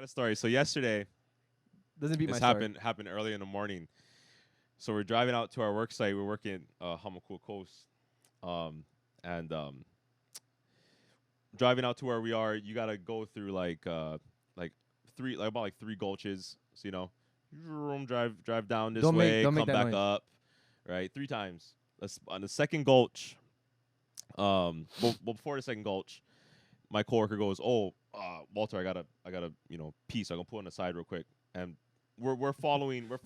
a story. So yesterday, Doesn't beat my this story. happened early in the morning. So we're driving out to our work site. We're working Hamakua Coast, um, and driving out to where we are. You gotta go through like about like three gulches. So drive down this way, Don't make come that back noise. up, right? Three times. On the second gulch, before the second gulch, my coworker goes, "Oh, Walter, I gotta, pee. So I'm gonna pull on the side real quick." And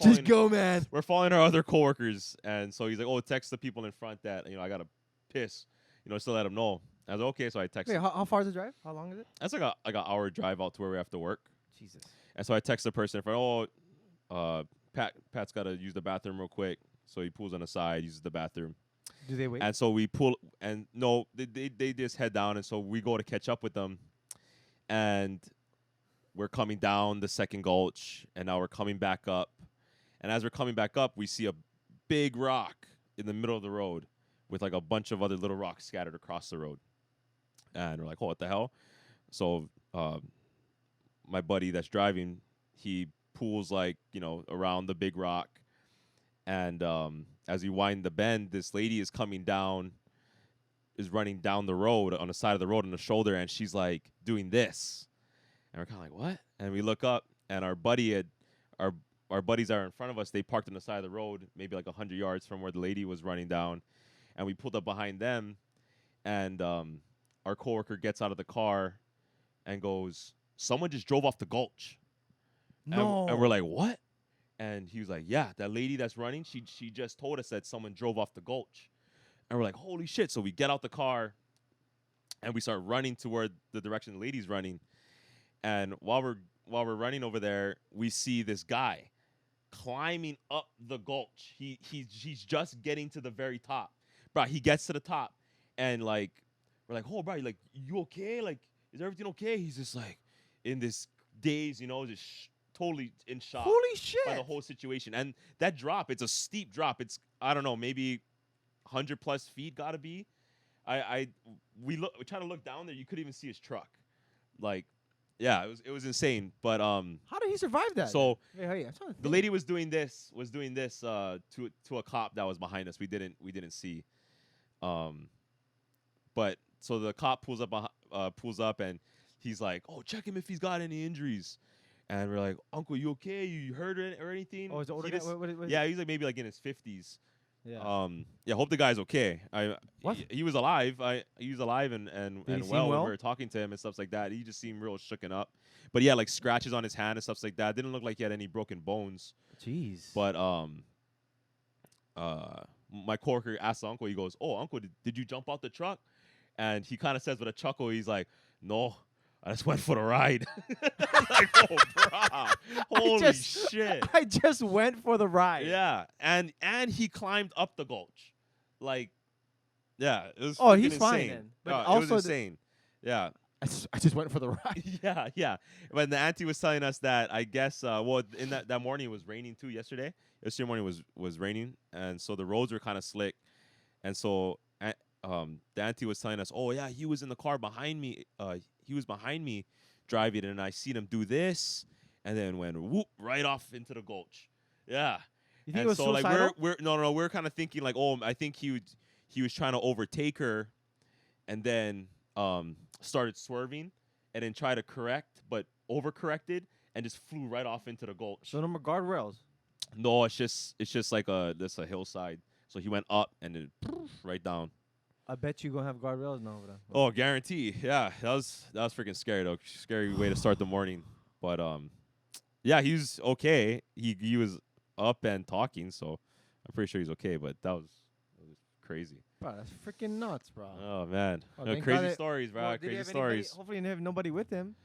Just go, man. we're following our other coworkers, and so he's like, "Oh, text the people in front that I gotta piss, just to let them know." I was like, "Okay," so I Wait, texted. how far is the drive? How long is it? That's like an hour drive out to where we have to work, Jesus. and so I text the person in front. Oh, Pat's gotta use the bathroom real quick, so he pulls on the side, uses the bathroom, Do they wait? and so we pull, and no, they just head down, and so we go to catch up with them, and we're coming down the second gulch, and now we're coming back up. And as we're coming back up, we see a big rock in the middle of the road with like a bunch of other little rocks scattered across the road. And we're like, oh, what the hell? So my buddy that's driving, he pulls around the big rock. And as we wind the bend, this lady is running down the road on the side of the road on the shoulder, and she's like doing this. And we're kind of like, what? And we look up, and our buddies are in front of us. They parked on the side of the road, maybe like 100 yards from where the lady was running down. And we pulled up behind them, and our coworker gets out of the car and goes, "Someone just drove off the gulch." No. And we're like, what? And he was like, yeah, that lady that's running, she just told us that someone drove off the gulch. And we're like, holy shit. So we get out the car, and we start running toward the direction the lady's running. And while we're running over there, we see this guy climbing up the gulch. He's just getting to the very top. Bro, he gets to the top, and like we're like, "Oh, bro, you okay? Like, is everything okay?" He's just like in this daze, just totally in shock Holy shit. by the whole situation. And that drop, it's a steep drop. It's, I don't know, maybe 100+ feet gotta be. We try to look down there, you couldn't even see his truck. Like, yeah, it was insane. But How did he survive that? so Wait, I'm trying to the think. lady was doing this to a cop that was behind us. We didn't see. But so the cop pulls up and he's like, "Oh, check him if he's got any injuries." And we're like, "Uncle, you okay? You hurt or anything?" Oh, is the older He guy? just- What yeah, he's like maybe like in his 50s. Yeah. Yeah, hope the guy's okay. What? He was alive. He was alive and Did he and seem well when well? we were talking to him and stuff like that. He just seemed real shooken up. But he had like scratches on his hand and stuff like that. Didn't look like he had any broken bones. Jeez. But my coworker asked the uncle. He goes, "Oh, uncle, did you jump out the truck?" And he kind of says with a chuckle, he's like, "No, I just went for the ride." I'm like, oh, brah, holy shit. I just went for the ride. Yeah, and he climbed up the gulch, like, yeah, it was. Oh, freaking he's fine insane. then. But It was also insane. Yeah, I just went for the ride. yeah. When the auntie was telling us that, I guess, in that morning it was raining too. Yesterday morning was raining, and so the roads were kind of slick, and so the auntie was telling us, "Oh yeah, he was in the car behind me. He was behind me, driving, and I seen him do this, and then went whoop right off into the gulch." Yeah. You think And it was so like suicidal? we're kind of thinking like, oh, I think he was trying to overtake her, and then started swerving, and then tried to correct, but overcorrected, and just flew right off into the gulch. So no more guardrails. No, it's just like a hillside. So he went up and then right down. I bet you gonna have guardrails now. Oh, guarantee. Yeah, that was freaking scary though. Scary way to start the morning. But yeah, he's okay. He was up and talking, so I'm pretty sure he's okay. But that was crazy. Bro, that's freaking nuts, bro. Oh man, Oh, no, thank crazy God stories, bro. Well, did he crazy have anybody- stories. Hopefully, he didn't have nobody with him.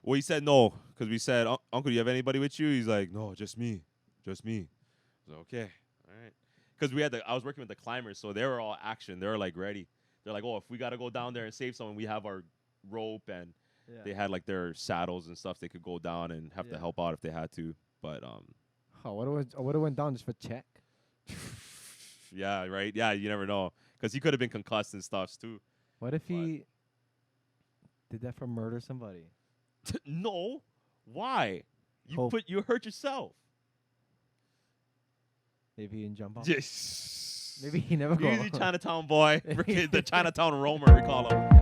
Well, he said no because we said, "Uncle, do you have anybody with you?" He's like, "No, just me, just me." I was like, okay, all right. Because I was working with the climbers, so they were all action. They were like ready. They're like, "Oh, if we gotta go down there and save someone, we have our rope," and Yeah. they had like their saddles and stuff. They could go down and have to Yeah. help out if they had to. But Oh, I would have went down just for check. yeah, right. Yeah, you never know because he could have been concussed and stuff too. What if he did that for murder somebody? No, Why? Hope. You hurt yourself. Maybe he didn't jump off. Just Maybe he never go. easy Chinatown boy. Freaking the Chinatown Roamer, we call him.